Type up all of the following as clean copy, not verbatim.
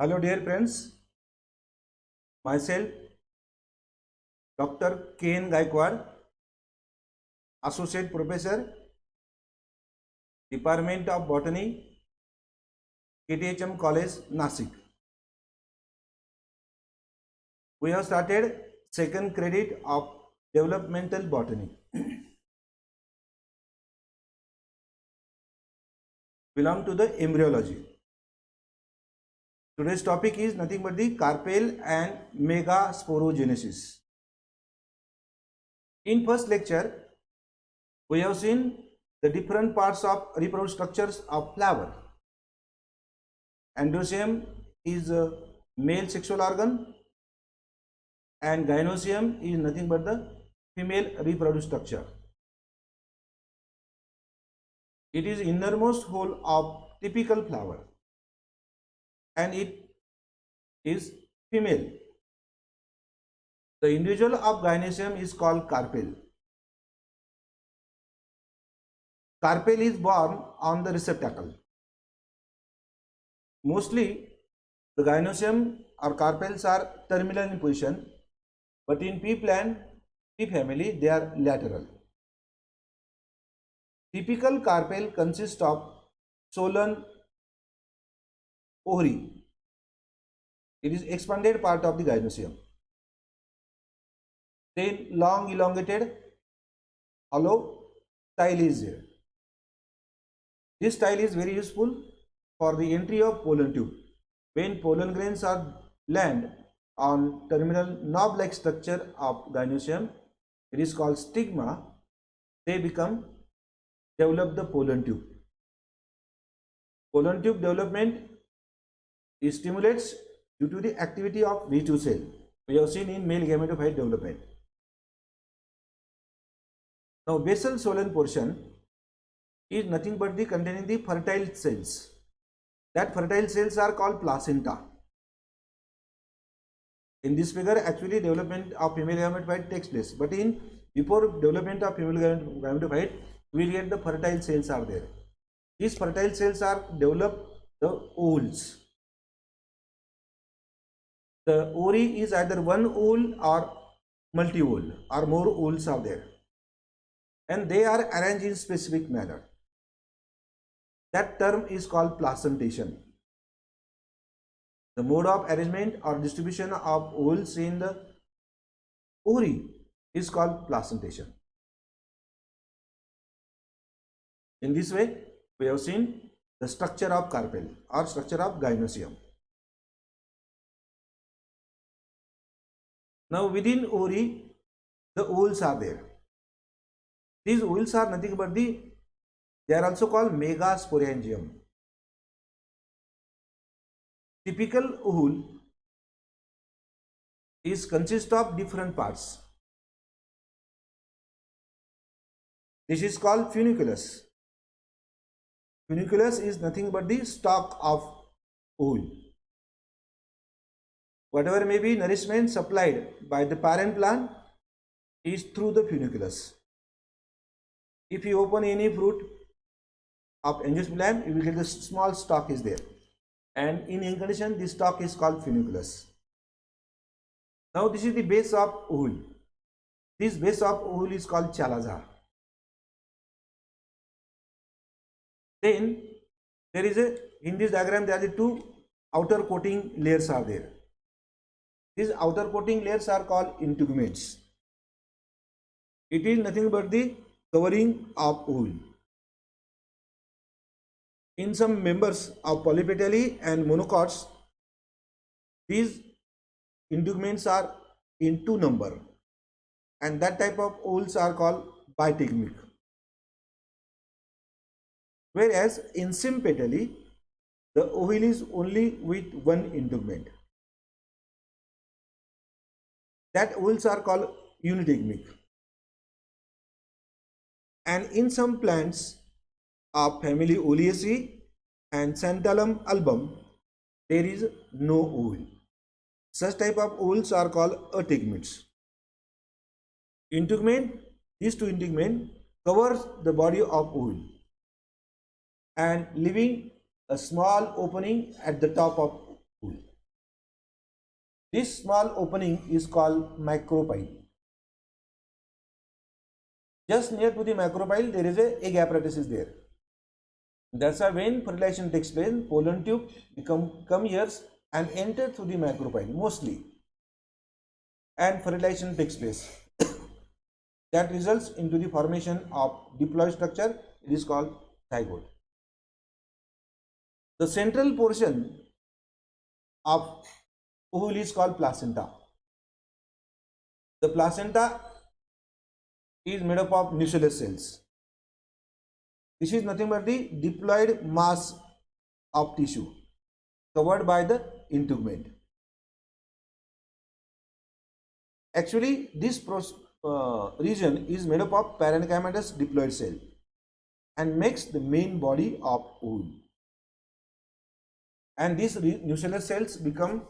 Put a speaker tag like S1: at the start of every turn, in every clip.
S1: Hello dear friends, myself Dr. K.N. Gaikwad, Associate Professor, Department of Botany, KTHM College, Nasik. We have started second credit of Developmental Botany. Belong to the embryology. Today's topic is nothing but the carpel and megasporogenesis. In first lecture, we have seen the different parts of reproductive structures of flower. Androecium is a male sexual organ and gynoecium is nothing but the female reproductive structure. It is innermost hole of typical flower and it is female. The individual of gynoecium is called carpel. Carpel is born on the receptacle. Mostly the gynoecium or carpels are terminal in position, but in pea plant, pea family, they are lateral. Typical carpel consists of swollen ovary. It is expanded part of the gynoecium. Then long elongated hollow style is here. This style is very useful for the entry of pollen tube. When pollen grains are land on terminal knob-like structure of gynoecium, it is called stigma. They develop the pollen tube. Pollen tube development stimulates due to the activity of V2 cell. We have seen in male gametophyte development. Now, basal swollen portion is nothing but the containing the fertile cells. That fertile cells are called placenta. In this figure, actually development of female gametophyte takes place, but in before development of female gametophyte, we get the fertile cells are there. These fertile cells are developed the ooles. The ovary is either one ool or multi-ool, or more ools are there, and they are arranged in specific manner. That term is called placentation. The mode of arrangement or distribution of ools in the ovary is called placentation. In this way, we have seen the structure of carpel or structure of gynoecium. Now, within ovary, the ools are there. These ools are nothing but they are also called megasporangium. Typical ool is consist of different parts. This is called funiculus. Funiculus is nothing but the stalk of ool. Whatever may be nourishment supplied by the parent plant is through the funiculus. If you open any fruit of angiosperm, you will get the small stalk is there, and in incarnation this stalk is called funiculus. Now this is the base of ool. This base of ool is called chalaza. Then there is in this diagram there are the two outer coating layers are there. These outer coating layers are called integuments. It is nothing but the covering of ool. In some members of polypetalae and monocots, these integuments are in two number, and that type of ools are called bitegmic. Whereas in sympetalae, the ovule is only with one integument. That ools are called unitegmic. And in some plants of family Oleaceae and Santalum album, there is no ool. Such type of ools are called ategments. Integument, these two integument covers the body of ool and leaving a small opening at the top of ool. This small opening is called micropyle. Just near to the micropyle, there is a egg apparatus is there. That's why when fertilization takes place, pollen tube come here and enter through the micropyle mostly, and fertilization takes place. That results into the formation of diploid structure. It is called zygote. The central portion of ovule is called placenta. The placenta is made up of nucleus cells. This is nothing but the diploid mass of tissue covered by the integument. Actually, this region is made up of parenchymatous diploid cell and makes the main body of ovule. And these nucleus cells become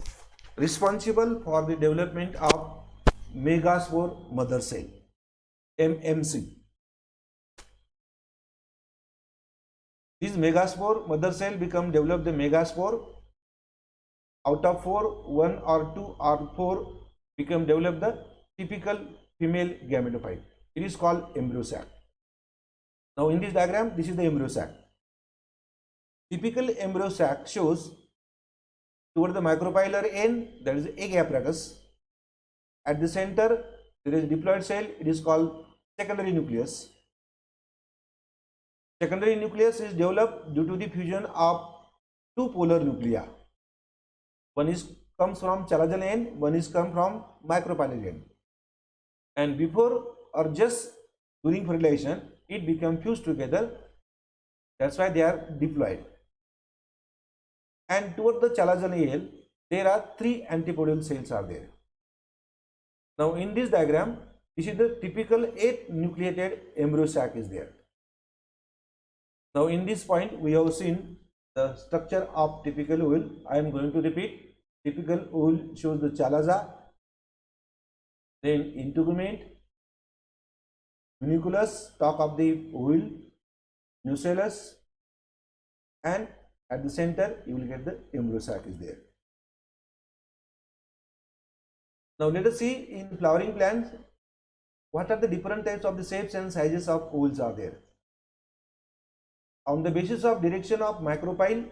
S1: responsible for the development of megaspore mother cell, MMC. These megaspore mother cell develop the megaspore. Out of 4, 1 or 2 or 4 develop the typical female gametophyte. It is called embryo sac. Now in this diagram, this is the embryo sac. Typical embryo sac shows toward the micropylar end, there is egg apparatus. At the center, there is diploid cell. It is called secondary nucleus. Secondary nucleus is developed due to the fusion of two polar nuclei. One comes from chalazal end, one is come from micropylar end. And before or just during fertilization, it become fused together. That's why they are diploid. And toward the chalazal end, there are 3 antipodial cells are there. Now in this diagram, this is the typical 8 nucleated embryo sac is there. Now in this point, we have seen the structure of typical ovule. I am going to repeat. Typical ovule shows the chalaza, then integument, nucleus, top of the ovule, nucellus, and at the center you will get the embryo sac is there. Now let us see in flowering plants what are the different types of the shapes and sizes of ovules are there. On the basis of direction of micropyle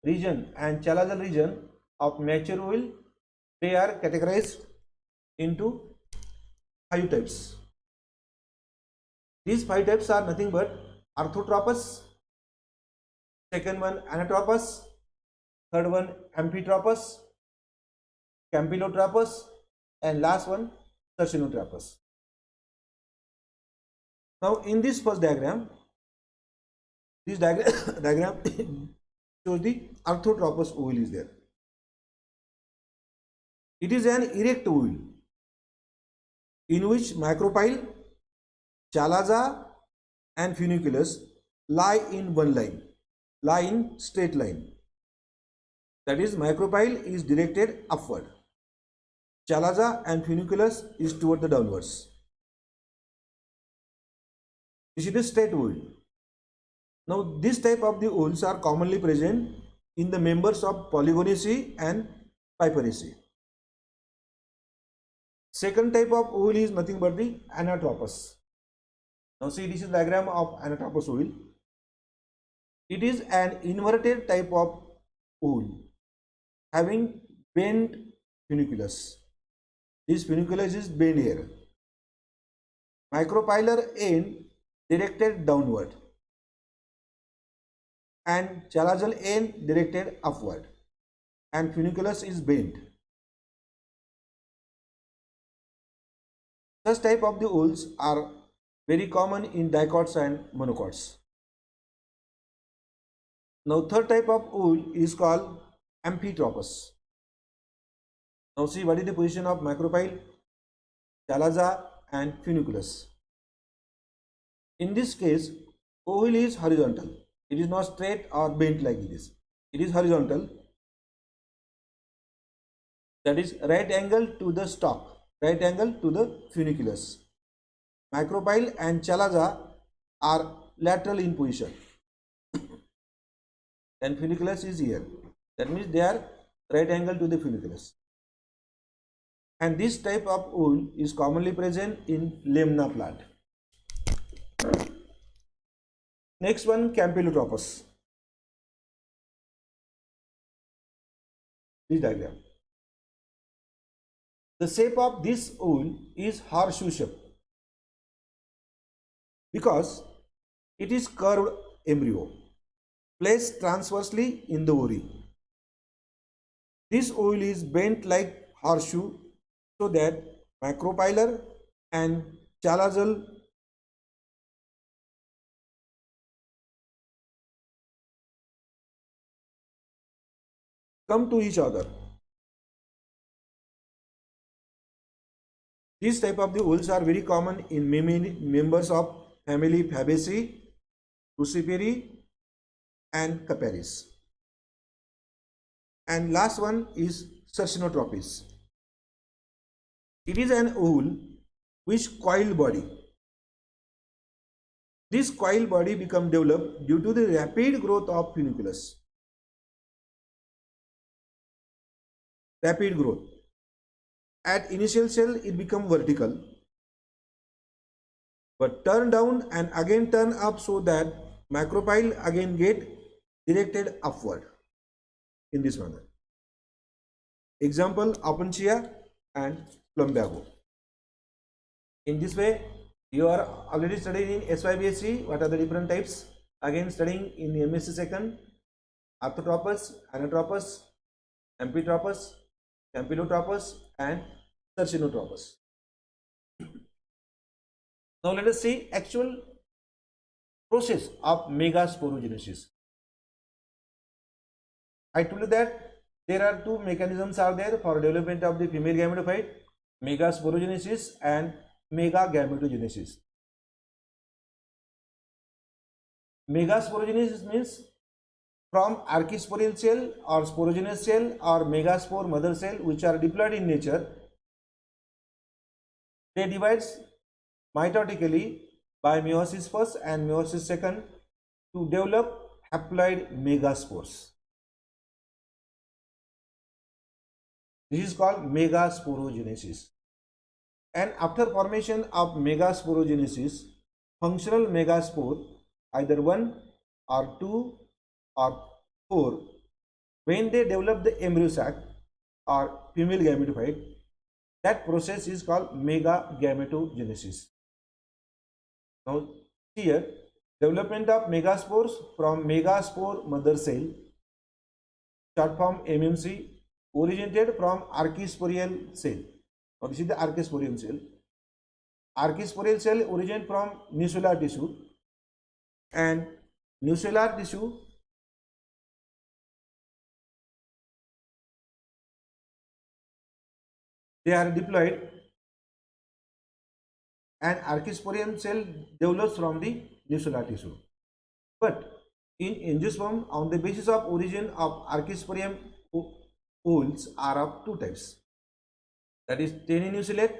S1: region and chalazal region of mature ovule, they are categorized into 5 types. These 5 types are nothing but orthotropous, second one anatropous, third one amphitropous, campylotropous, and last one succinotropous. Now in this first diagram, this diagram shows the orthotropous ovule is there. It is an erect ovule in which micropyle, chalaza and funiculus lie in one line, lie in straight line. That is, micropyle is directed upward. Chalaza and funiculus is toward the downwards. This is the straight ovule. Now this type of the ovules are commonly present in the members of Polygonaceae and Piperaceae. Second type of ovule is nothing but the anatropous. Now see, this is diagram of anatropous ovule. It is an inverted type of ovule having bent funiculus. This funiculus is bent here. Micropylar end directed downward and chalazal end directed upward, and funiculus is bent. Such type of the ovules are very common in dicots and monocots. Now third type of ovule is called amphitropous. Now see what is the position of micropyle, chalaza and funiculus. In this case, ovule is horizontal. It is not straight or bent like this. It is horizontal. That is right angle to the stalk, right angle to the funiculus. Micropyle and chalaza are lateral in position. And funiculus is here. That means they are right angle to the funiculus. and this type of wool is commonly present in lemna plant. Next one, Campylotropus. This diagram. The shape of this wool is horseshoe shape because it is curved embryo placed transversely in the ovary. This wool is bent like horseshoe so that micropylar and chalazal come to each other. These type of the wools are very common in members of family Fabaceae, Cruciferae and Caparis. And last one is Cercinotropis. It is an wool with coiled body. This coiled body become developed due to the rapid growth of funiculus. Rapid growth. At initial cell it become vertical, but turn down and again turn up so that macropyle again get directed upward in this manner. Example, Opuntia and Plumbago. In this way, you are already studying in SYBSc what are the different types. Again studying in MSc second, Arthropus, Anatropus, Amphitropus, Campylotropus and Cercinotropus. Now let us see actual process of megasporogenesis. I told you that there are two mechanisms are there for development of the female gametophyte: megasporogenesis and megagametogenesis. Megasporogenesis means from archisporial cell or sporogenous cell or megaspore mother cell which are diploid in nature, they divide mitotically by meiosis first and meiosis second to develop haploid megaspores. This is called megasporogenesis. And after formation of megasporogenesis, functional megaspore, either 1 or 2 or 4, when they develop the embryo sac or female gametophyte, that process is called megagametogenesis. Now here, development of megaspores from megaspore mother cell, short form MMC, originated from archisporial cell. Now this is the archisporial cell. Archisporial cell originates from nucellar tissue, and nucellar tissue they are diploid, and archisporial cell develops from the nucellar tissue. But in angiosperm, on the basis of origin of archisporium wools are of two types, that is teninucellate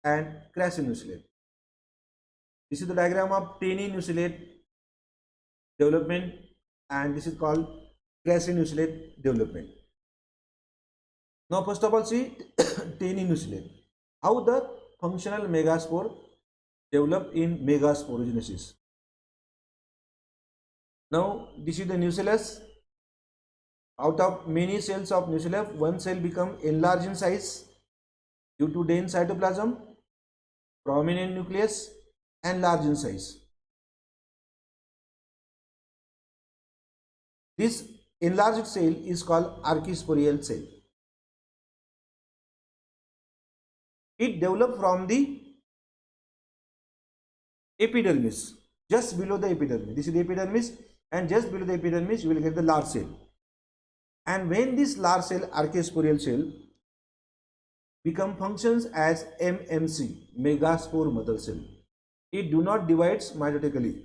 S1: and crassinucellate. This is the diagram of teninucellate development, and this is called crassinucellate development. Now first of all see teninucellate, how the functional megaspore develop in megasporogenesis. Now this is the nucellus. Out of many cells of nucellus, one cell become enlarged in size due to dense cytoplasm, prominent nucleus and large in size. This enlarged cell is called archisporial cell. It develops from the epidermis, just below the epidermis. This is the epidermis, and just below the epidermis you will get the large cell. And when this large cell, archisporial cell, become functions as MMC, megaspore mother cell, it do not divides mitotically.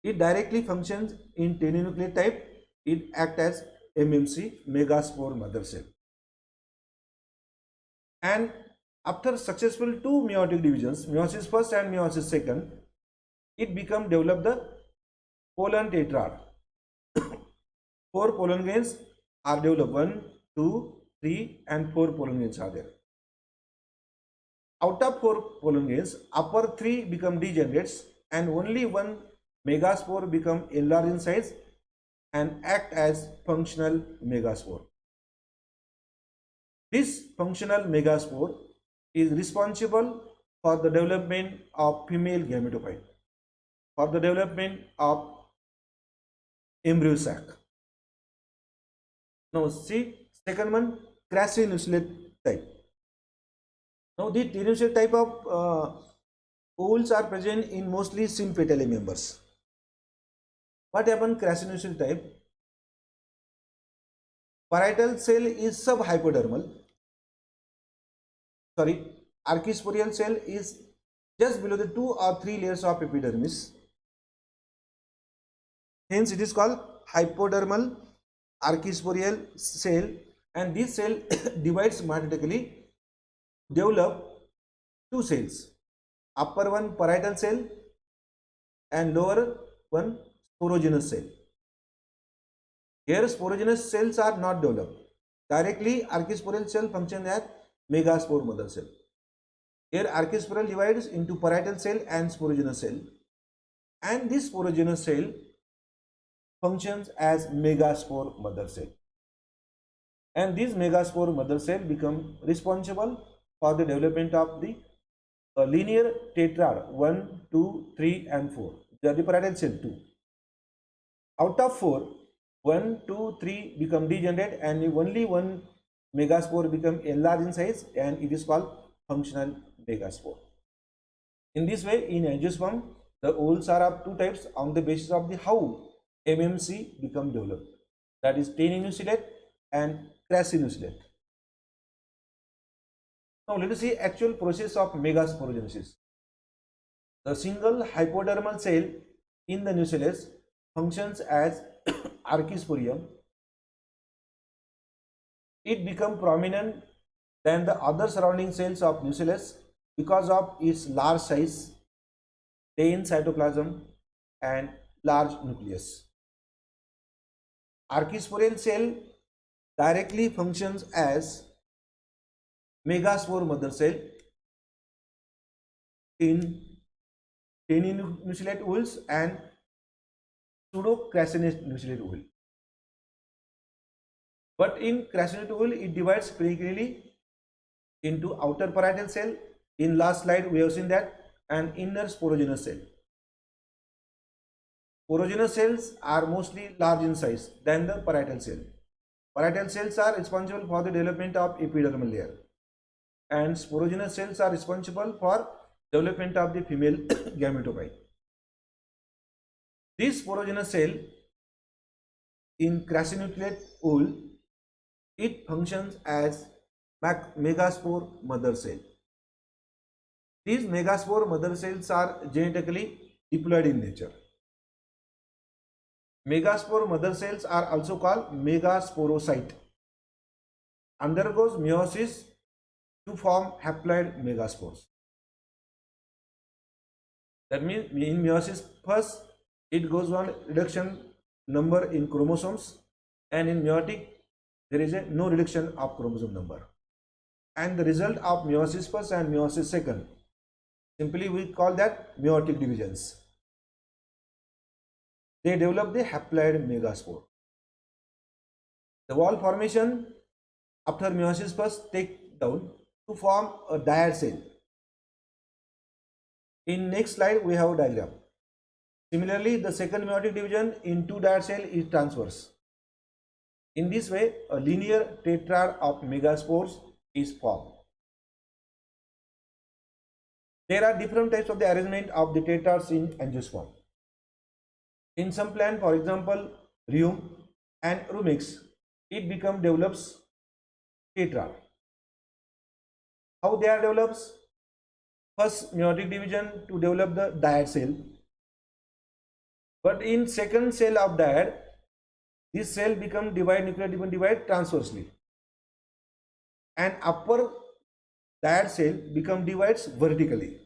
S1: It directly functions in teninucleate type. It acts as MMC, megaspore mother cell. And after successful two meiotic divisions, meiosis first and meiosis second, it become develop the pollen tetrad. 4 pollen grains are developed, 1, 2, 3 and 4 pollen grains are there. Out of 4 pollen grains, upper 3 become degenerates and only one megaspore become enlarged in size and act as functional megaspore. This functional megaspore is responsible for the development of female gametophyte, for the development of embryo sac. Now see second one, crassinucleate type. Now the tenucleate type of ovules are present in mostly sympetally members. What happens crassinucleate type? Parietal cell is subhypodermal. Sorry, archisporial cell is just below the 2 or 3 layers of epidermis. Hence it is called hypodermal archisporial cell, and this cell divides mitotically, develop two cells, upper one parietal cell and lower one sporogenous cell. Here sporogenous cells are not developed. Directly archisporial cell functions as megaspore mother cell. Here archisporal divides into parietal cell and sporogenous cell, and this sporogenous cell functions as megaspore mother cell, and this megaspore mother cell become responsible for the development of the linear tetrad 1, 2, 3 and 4. They are the parietal cell 2. Out of 4, 1, 2, 3 become degenerate and only one megaspore become enlarged in size, and it is called functional megaspore. In this way, in angiosperm, the ovules are of two types on the basis of the how MMC become developed, that is tenucleate and crassinucleate. Now let us see actual process of megasporogenesis. The single hypodermal cell in the nucellus functions as archisporium. It becomes prominent than the other surrounding cells of nucellus because of its large size, dense cytoplasm and large nucleus. Archisporial cell directly functions as megaspore mother cell in tenucleate ovules and pseudo-crassinucleate ovule. But in crassinucleate ovule, it divides perineally into outer parietal cell. In last slide, we have seen that, and inner sporogenous cell. Sporogenous cells are mostly large in size than the parietal cell. Parietal cells are responsible for the development of epidermal layer, and sporogenous cells are responsible for development of the female gametophyte. This sporogenous cell in crassinucleate ovule, it functions as megaspore mother cell. These megaspore mother cells are genetically diploid in nature. Megaspore mother cells are also called megasporocyte. Undergoes meiosis to form haploid megaspores. That means in meiosis first it goes on reduction number in chromosomes, and in meiotic there is no reduction of chromosome number, and the result of meiosis first and meiosis second, simply we call that meiotic divisions. They develop the haploid megaspore. The wall formation after meiosis first take down to form a dyad cell. In next slide we have a diagram. Similarly, the second meiotic division into dyad cell is transverse. In this way, a linear tetrad of megaspores is formed. There are different types of the arrangement of the tetrads in angiosperm. In some plant, for example, rheum and rumex, it develops tetrad. How they are developed? First meiotic division to develop the dyad cell. But in second cell of dyad, this cell become nuclear divide transversely, and upper dyad cell divides vertically.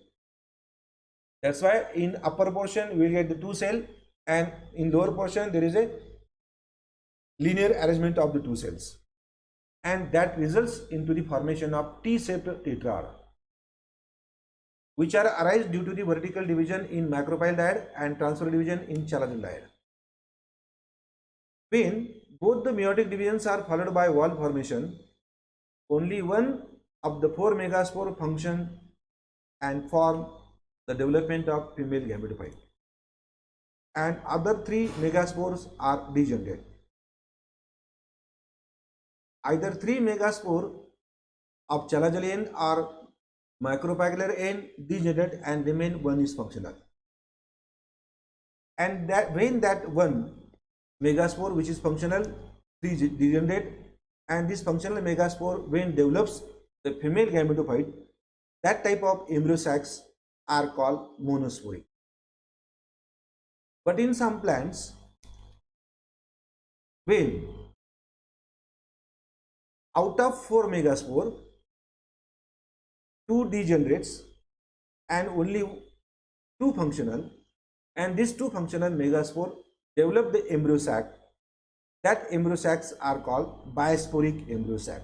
S1: That's why in upper portion we will get the two cell, and in lower portion there is a linear arrangement of the two cells. and that results into the formation of T-shaped tetrad, which are arise due to the vertical division in macropyle dyad and transverse division in chalazal dyad. When both the meiotic divisions are followed by wall formation, only one of the four megaspore function and form the development of female gametophyte, and other three megaspores are degenerate. Either three megaspore of chalazal end or micropylar end degenerate and remain one is functional. And that when that one megaspore which is functional degenerate, and this functional megaspore when develops the female gametophyte, that type of embryo sacs are called monosporic. But in some plants, when out of four megaspore, two degenerates and only two functional, and these two functional megaspore develop the embryo sac, that embryo sacs are called bisporic embryo sac.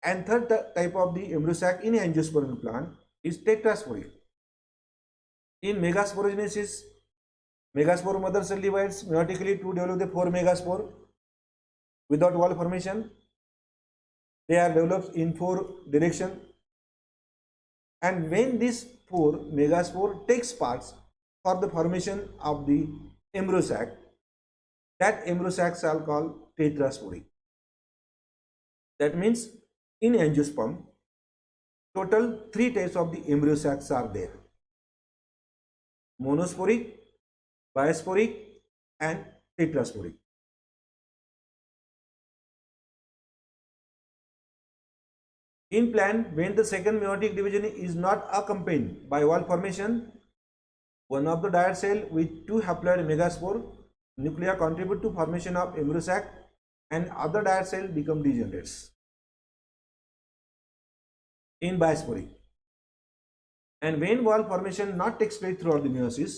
S1: And third type of the embryo sac in angiosperm plant is tetrasporic. In megasporogenesis, megaspore mother cell divides meiotically to develop the four megaspore without wall formation. They are developed in four direction, and when this four megaspore takes parts for the formation of the embryo sac, that embryo sacs are called tetrasporic. That means in angiosperm, total three types of the embryo sacs are there: monosporic, bisporic, and tetrasporic. In plant, when the second meiotic division is not accompanied by wall formation, one of the dyad cell with two haploid megaspore nuclei contribute to formation of embryo sac, and other dyad cell become degenerates. In bisporic, and when wall formation not takes place throughout the meiosis,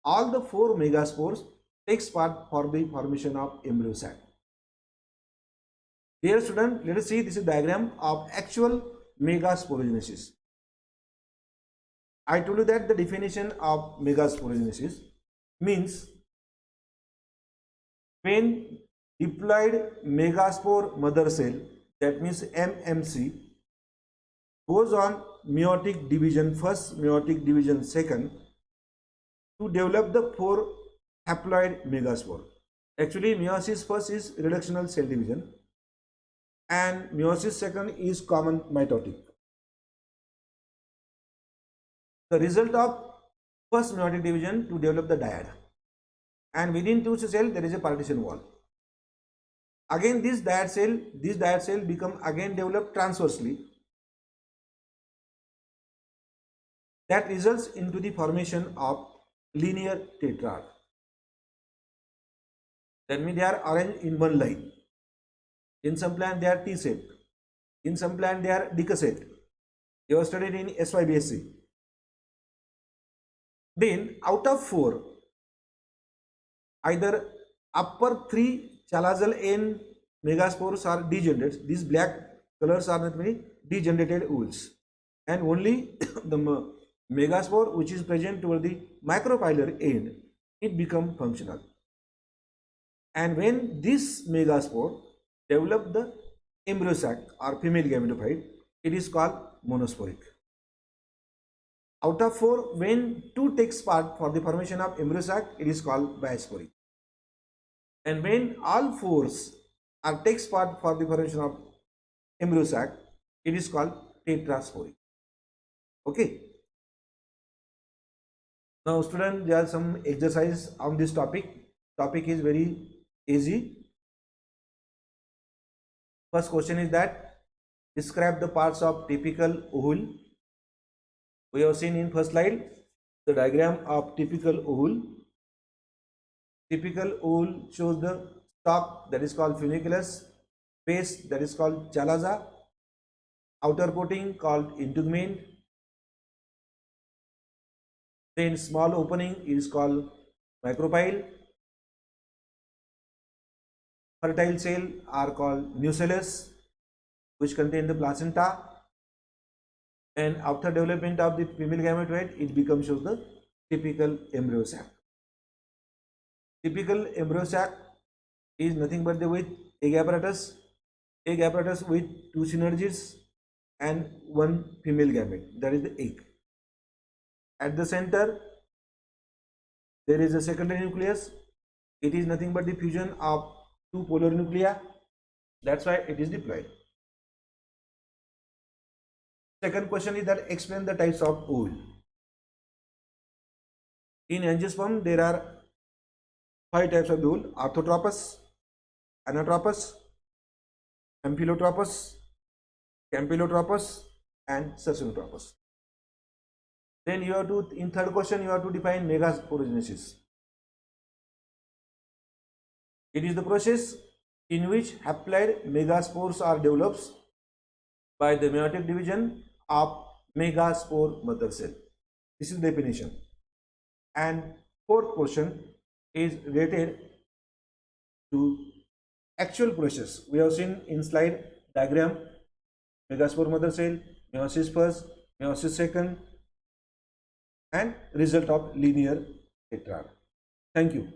S1: all the four megaspores takes part for the formation of embryo sac. Dear student, let us see, this is diagram of actual megasporogenesis. I told you that the definition of megasporogenesis means when diploid megaspore mother cell, that means MMC, goes on meiotic division first, meiotic division second, to develop the four haploid megaspore. Actually, meiosis first is reductional cell division, and meiosis second is common mitotic. The result of first meiotic division to develop the dyad, and within two cells there is a partition wall. Again this dyad cell become again developed transversely. That results into the formation of linear tetrad. That means they are arranged in one line. In some plant they are T-shaped. In some plant they are decussate. You have studied in SYBSc. Then out of four, either upper three chalazal end megaspores are degenerates. These black colors are not many degenerated ools, and only the megaspore which is present toward the micropylar end, it become functional. And when this megaspore develop the embryo sac or female gametophyte, it is called monosporic. Out of four, when two takes part for the formation of embryo sac, it is called bisporic. And when all fours are takes part for the formation of embryo sac, it is called tetrasporic. Okay. Now student, there are some exercise on this topic. Topic is very easy. First question is that describe the parts of typical ovule. We have seen in first slide the diagram of typical ovule. Typical ovule shows the stalk, that is called funiculus, base, that is called chalaza, outer coating called integument, then small opening is called micropyle, fertile cell are called nucellus, which contain the placenta, and after development of the female gametoid, it becomes the typical embryo sac. Typical embryo sac is nothing but the with egg apparatus with two synergies and one female gamete, that is the egg. At the center, there is a secondary nucleus. It is nothing but the fusion of two polar nuclei. That's why it is diploid. Second question is that explain the types of ovule. In angiosperm, there are 5 types of ovule: orthotropous, anatropous, amphilotropous, campylotropous, and succinotropous. Then you have to, in third question, you have to define megasporogenesis. It is the process in which haploid megaspores are developed by the meiotic division of megaspore mother cell. This is the definition. And fourth question is related to actual process. We have seen in slide diagram megaspore mother cell, meiosis first, meiosis second, and result of linear tetrad. Thank you.